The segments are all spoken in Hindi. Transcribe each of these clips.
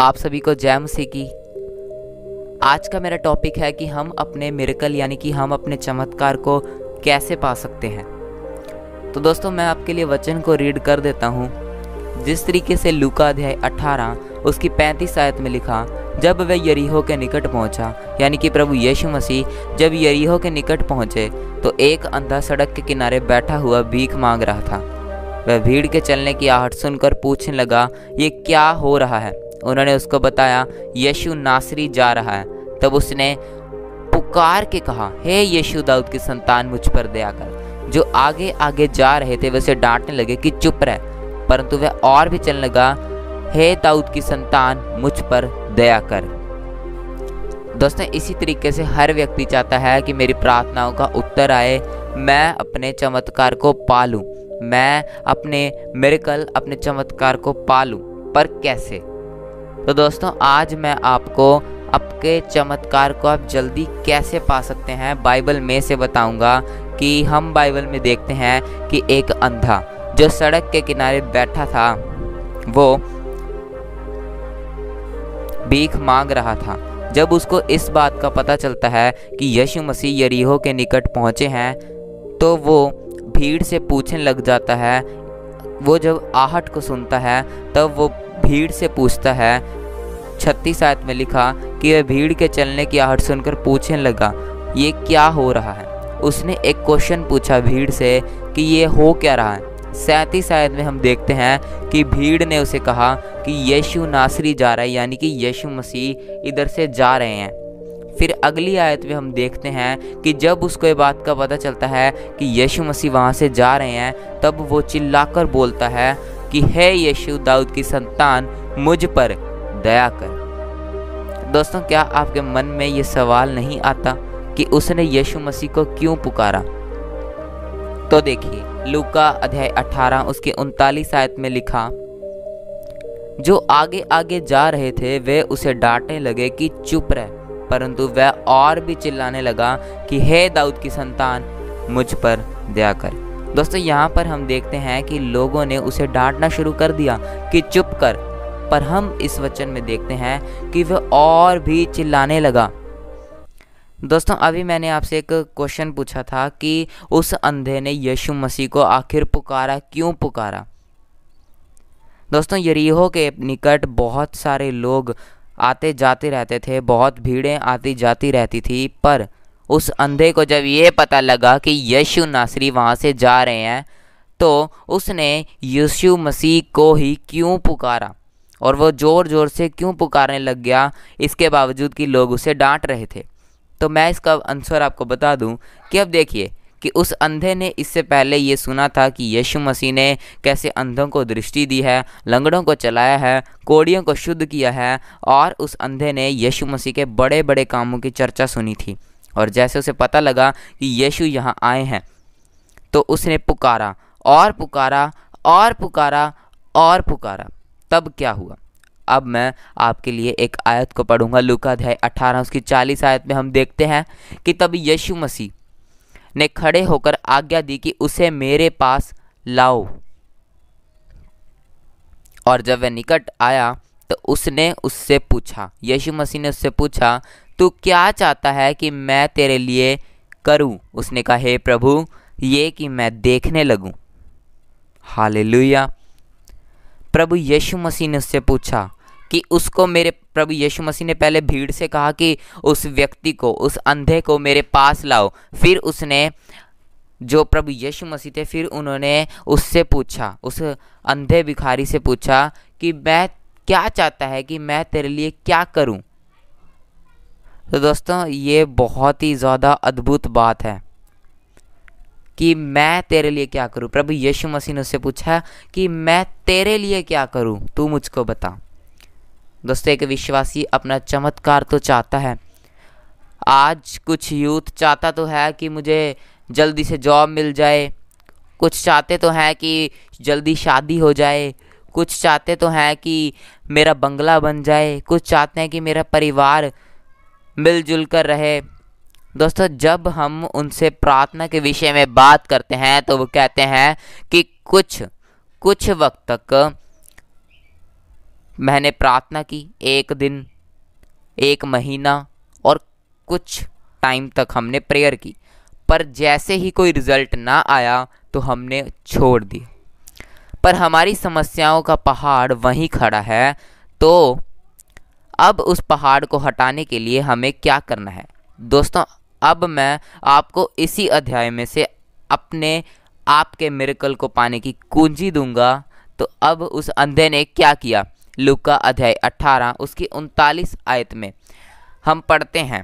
आप सभी को जय मसीह की। आज का मेरा टॉपिक है कि हम अपने मिरेकल यानी कि हम अपने चमत्कार को कैसे पा सकते हैं। तो दोस्तों मैं आपके लिए वचन को रीड कर देता हूँ। जिस तरीके से लूका अध्याय 18 उसकी 35 आयत में लिखा, जब वह यरीहो के निकट पहुंचा, यानी कि प्रभु यीशु मसीह जब यरीहो के निकट पहुंचे तो एक अंधा सड़क के किनारे बैठा हुआ भीख मांग रहा था। वह भीड़ के चलने की आहट सुनकर पूछने लगा, ये क्या हो रहा है। उन्होंने उसको बताया, यीशु नासरी जा रहा है। तब उसने पुकार के कहा, हे यीशु दाऊद की संतान मुझ पर दया कर। जो आगे आगे जा रहे थे वे उसे डांटने लगे कि चुप रह, परंतु वह और भी चलने लगा, हे दाऊद की संतान मुझ पर दया कर। दोस्तों इसी तरीके से हर व्यक्ति चाहता है कि मेरी प्रार्थनाओं का उत्तर आए, मैं अपने चमत्कार को पालूं, मैं अपने मिरेकल अपने चमत्कार को पालूं। पर कैसे? तो दोस्तों आज मैं आपको आपके चमत्कार को आप जल्दी कैसे पा सकते हैं बाइबल में से बताऊंगा। कि हम बाइबल में देखते हैं कि एक अंधा जो सड़क के किनारे बैठा था वो भीख मांग रहा था। जब उसको इस बात का पता चलता है कि यीशु मसीह यरीहो के निकट पहुंचे हैं तो वो भीड़ से पूछने लग जाता है। वो जब आहट को सुनता है तब वो भीड़ से पूछता है। 36 आयत में लिखा कि वह भीड़ के चलने की आहट सुनकर पूछने लगा, ये क्या हो रहा है। उसने एक क्वेश्चन पूछा भीड़ से कि ये हो क्या रहा है। 37 आयत में हम देखते हैं कि भीड़ ने उसे कहा कि यीशु नासरी जा रहा है, यानी कि यीशु मसीह इधर से जा रहे हैं। फिर अगली आयत में हम देखते हैं कि जब उसको ये बात का पता चलता है कि यीशु मसीह वहाँ से जा रहे हैं तब वो चिल्लाकर बोलता है कि हे यीशु दाऊद की संतान मुझ पर दया कर। दोस्तों क्या आपके मन में ये सवाल नहीं आता कि उसने यीशु मसीह को क्यों पुकारा? तो देखिए लूका अध्याय 18 उसके 39 आयत में लिखा, जो आगे आगे जा रहे थे वे उसे डांटने लगे कि चुप रह, परंतु वह और भी चिल्लाने लगा कि हे दाऊद की संतान मुझ पर दया कर। दोस्तों यहाँ पर हम देखते हैं कि लोगों ने उसे डांटना शुरू कर दिया कि चुप कर, पर हम इस वचन में देखते हैं कि वह और भी चिल्लाने लगा। दोस्तों अभी मैंने आपसे एक क्वेश्चन पूछा था कि उस अंधे ने यीशु मसीह को आखिर पुकारा, क्यों पुकारा? दोस्तों यरीहो के निकट बहुत सारे लोग आते जाते रहते थे, बहुत भीड़ें आती जाती रहती थी, पर उस अंधे को जब ये पता लगा कि यीशु नासरी वहाँ से जा रहे हैं तो उसने यीशु मसीह को ही क्यों पुकारा और वो ज़ोर ज़ोर से क्यों पुकारने लग गया, इसके बावजूद कि लोग उसे डांट रहे थे। तो मैं इसका आंसर आपको बता दूं कि अब देखिए कि उस अंधे ने इससे पहले ये सुना था कि यीशु मसीह ने कैसे अंधों को दृष्टि दी है, लंगड़ों को चलाया है, कोढ़ियों को शुद्ध किया है, और उस अंधे ने यीशु मसीह के बड़े बड़े कामों की चर्चा सुनी थी। और जैसे उसे पता लगा कि यीशु यहाँ आए हैं तो उसने पुकारा और पुकारा और पुकारा और पुकारा। तब क्या हुआ? अब मैं आपके लिए एक आयत को पढ़ूंगा। लूका अध्याय 18 उसकी 40 आयत में हम देखते हैं कि तब यीशु मसीह ने खड़े होकर आज्ञा दी कि उसे मेरे पास लाओ। और जब वह निकट आया तो उसने उससे पूछा, यीशु मसीह ने उससे पूछा, तू क्या चाहता है कि मैं तेरे लिए करूं? उसने कहा, हे प्रभु ये कि मैं देखने लगूं। हालेलुया। प्रभु यीशु मसीह ने उससे पूछा कि उसको मेरे प्रभु यीशु मसीह ने पहले भीड़ से कहा कि उस व्यक्ति को, उस अंधे को मेरे पास लाओ। फिर उसने जो प्रभु यीशु मसीह थे फिर उन्होंने उससे पूछा, उस अंधे भिखारी से पूछा कि मैं क्या चाहता है कि मैं तेरे लिए क्या करूं। तो दोस्तों ये बहुत ही ज़्यादा अद्भुत बात है कि मैं तेरे लिए क्या करूं। प्रभु यीशु मसीह ने उससे पूछा कि मैं तेरे लिए क्या करूं, तू मुझको बता। दोस्तों एक विश्वासी अपना चमत्कार तो चाहता है। आज कुछ यूथ चाहता तो है कि मुझे जल्दी से जॉब मिल जाए, कुछ चाहते तो हैं कि जल्दी शादी हो जाए, कुछ चाहते तो हैं कि मेरा बंगला बन जाए, कुछ चाहते हैं कि मेरा परिवार मिलजुल कर रहे। दोस्तों जब हम उनसे प्रार्थना के विषय में बात करते हैं तो वो कहते हैं कि कुछ वक्त तक मैंने प्रार्थना की, 1 दिन, 1 महीना और कुछ टाइम तक हमने प्रेयर की, पर जैसे ही कोई रिजल्ट ना आया तो हमने छोड़ दी। पर हमारी समस्याओं का पहाड़ वहीं खड़ा है। तो अब उस पहाड़ को हटाने के लिए हमें क्या करना है दोस्तों? अब मैं आपको इसी अध्याय में से अपने आपके मिरेकल को पाने की कुंजी दूंगा। तो अब उस अंधे ने क्या किया? लूका अध्याय 18 उसकी 39 आयत में हम पढ़ते हैं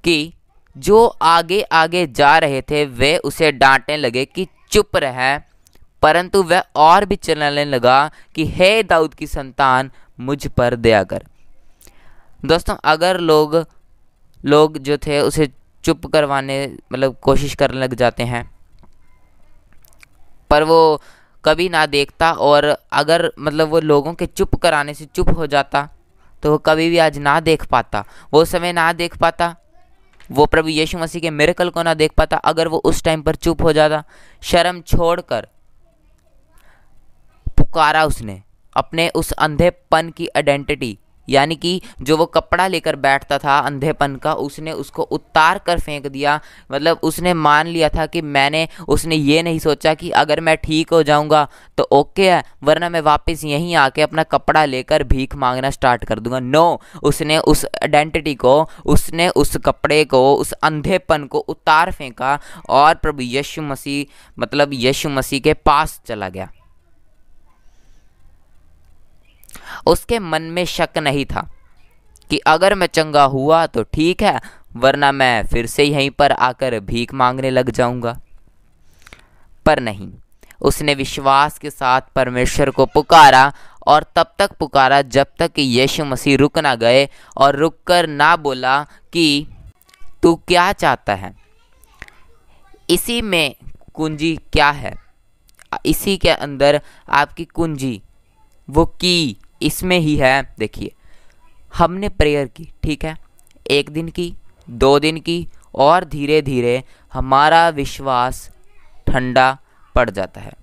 कि जो आगे आगे जा रहे थे वे उसे डांटने लगे कि चुप रह, परंतु वह और भी चिल्लाने लगा कि हे दाऊद की संतान, मुझ पर दया कर। दोस्तों, अगर लोग जो थे उसे चुप करवाने मतलब कोशिश करने लग जाते हैं, पर वो कभी ना देखता, और अगर मतलब वो लोगों के चुप कराने से चुप हो जाता तो वो कभी भी आज ना देख पाता, वो समय ना देख पाता, वो प्रभु यीशु मसीह के मिरेकल को ना देख पाता। अगर वो उस टाइम पर चुप हो जाता, शर्म छोड़कर पुकारा उसने अपने उस अंधेपन की आइडेंटिटी, यानी कि जो वो कपड़ा लेकर बैठता था अंधेपन का, उसने उसको उतार कर फेंक दिया। मतलब उसने मान लिया था कि उसने ये नहीं सोचा कि अगर मैं ठीक हो जाऊंगा तो ओके है, वरना मैं वापस यहीं आके अपना कपड़ा लेकर भीख मांगना स्टार्ट कर दूंगा। नो, उसने उस आइडेंटिटी को, उसने उस कपड़े को, उस अंधेपन को उतार फेंका और प्रभु यीशु मसीह के पास चला गया। उसके मन में शक नहीं था कि अगर मैं चंगा हुआ तो ठीक है, वरना मैं फिर से यहीं पर आकर भीख मांगने लग जाऊंगा। पर नहीं, उसने विश्वास के साथ परमेश्वर को पुकारा, और तब तक पुकारा जब तक कि यीशु मसीह रुक ना गए और रुककर ना बोला कि तू क्या चाहता है। इसी में कुंजी क्या है? इसी के अंदर आपकी कुंजी, वो की इसमें ही है। देखिए, हमने प्रेयर की, ठीक है, 1 दिन की, 2 दिन की, और धीरे धीरे हमारा विश्वास ठंडा पड़ जाता है।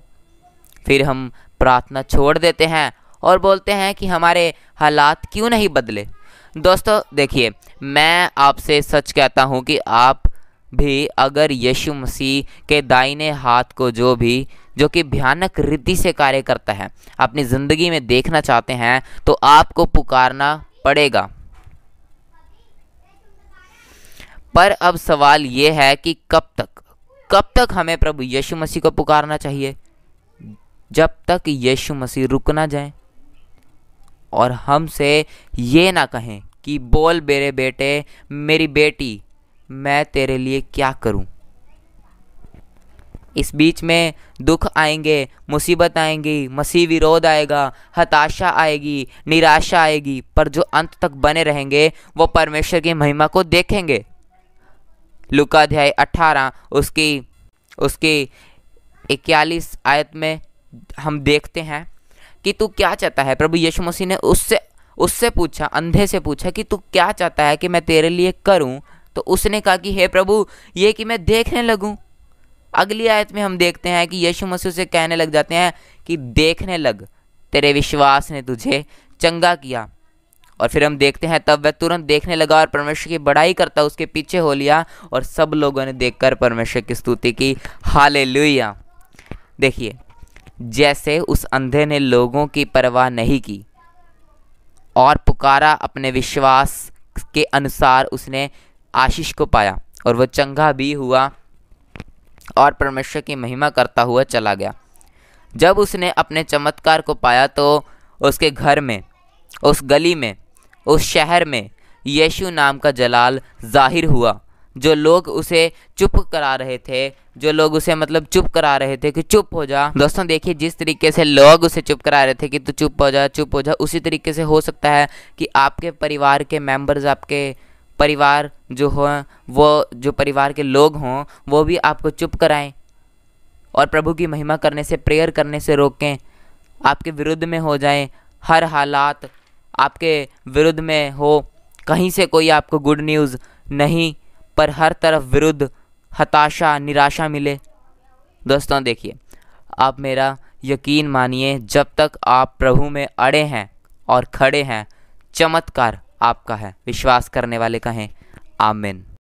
फिर हम प्रार्थना छोड़ देते हैं और बोलते हैं कि हमारे हालात क्यों नहीं बदले। दोस्तों देखिए, मैं आपसे सच कहता हूँ कि आप भी अगर यीशु मसीह के दाहिने हाथ को जो कि भयानक रीति से कार्य करता है अपनी ज़िंदगी में देखना चाहते हैं, तो आपको पुकारना पड़ेगा। पर अब सवाल ये है कि कब तक हमें प्रभु यीशु मसीह को पुकारना चाहिए? जब तक यीशु मसीह रुक ना जाए और हमसे ये ना कहें कि बोल मेरे बेटे, मेरी बेटी, मैं तेरे लिए क्या करूं। इस बीच में दुख आएंगे, मुसीबत आएंगी, मसीह विरोध आएगा, हताशा आएगी, निराशा आएगी, पर जो अंत तक बने रहेंगे वो परमेश्वर की महिमा को देखेंगे। लूका अध्याय 18 उसकी 41 आयत में हम देखते हैं कि तू क्या चाहता है। प्रभु यीशु मसीह ने उससे पूछा, अंधे से पूछा कि तू क्या चाहता है कि मैं तेरे लिए करूं। तो उसने कहा कि हे प्रभु, ये कि मैं देखने लगूं। अगली आयत में हम देखते हैं कि यीशु मसीह से कहने लग जाते हैं कि देखने लग, तेरे विश्वास ने तुझे चंगा किया। और फिर हम देखते हैं तब वह तुरंत देखने लगा और परमेश्वर की बड़ाई करता उसके पीछे हो लिया, और सब लोगों ने देखकर परमेश्वर की स्तुति की। हालेलुया। देखिए, जैसे उस अंधे ने लोगों की परवाह नहीं की और पुकारा, अपने विश्वास के अनुसार उसने आशीष को पाया और वह चंगा भी हुआ और परमेश्वर की महिमा करता हुआ चला गया। जब उसने अपने चमत्कार को पाया तो उसके घर में, उस गली में, उस शहर में यीशु नाम का जलाल जाहिर हुआ। जो लोग उसे चुप करा रहे थे, चुप करा रहे थे कि चुप हो जा। दोस्तों देखिए, जिस तरीके से लोग उसे चुप करा रहे थे कि तू चुप हो जा, उसी तरीके से हो सकता है कि आपके परिवार के मेंबर्स, आपके परिवार जो हो, वो जो परिवार के लोग हों, वो भी आपको चुप कराएं और प्रभु की महिमा करने से, प्रेयर करने से रोकें, आपके विरुद्ध में हो जाएं। हर हालात आपके विरुद्ध में हो, कहीं से कोई आपको गुड न्यूज़ नहीं, पर हर तरफ विरुद्ध, हताशा, निराशा मिले। दोस्तों देखिए, आप मेरा यकीन मानिए, जब तक आप प्रभु में अड़े हैं और खड़े हैं, चमत्कार आपका है। विश्वास करने वाले कहें आमीन।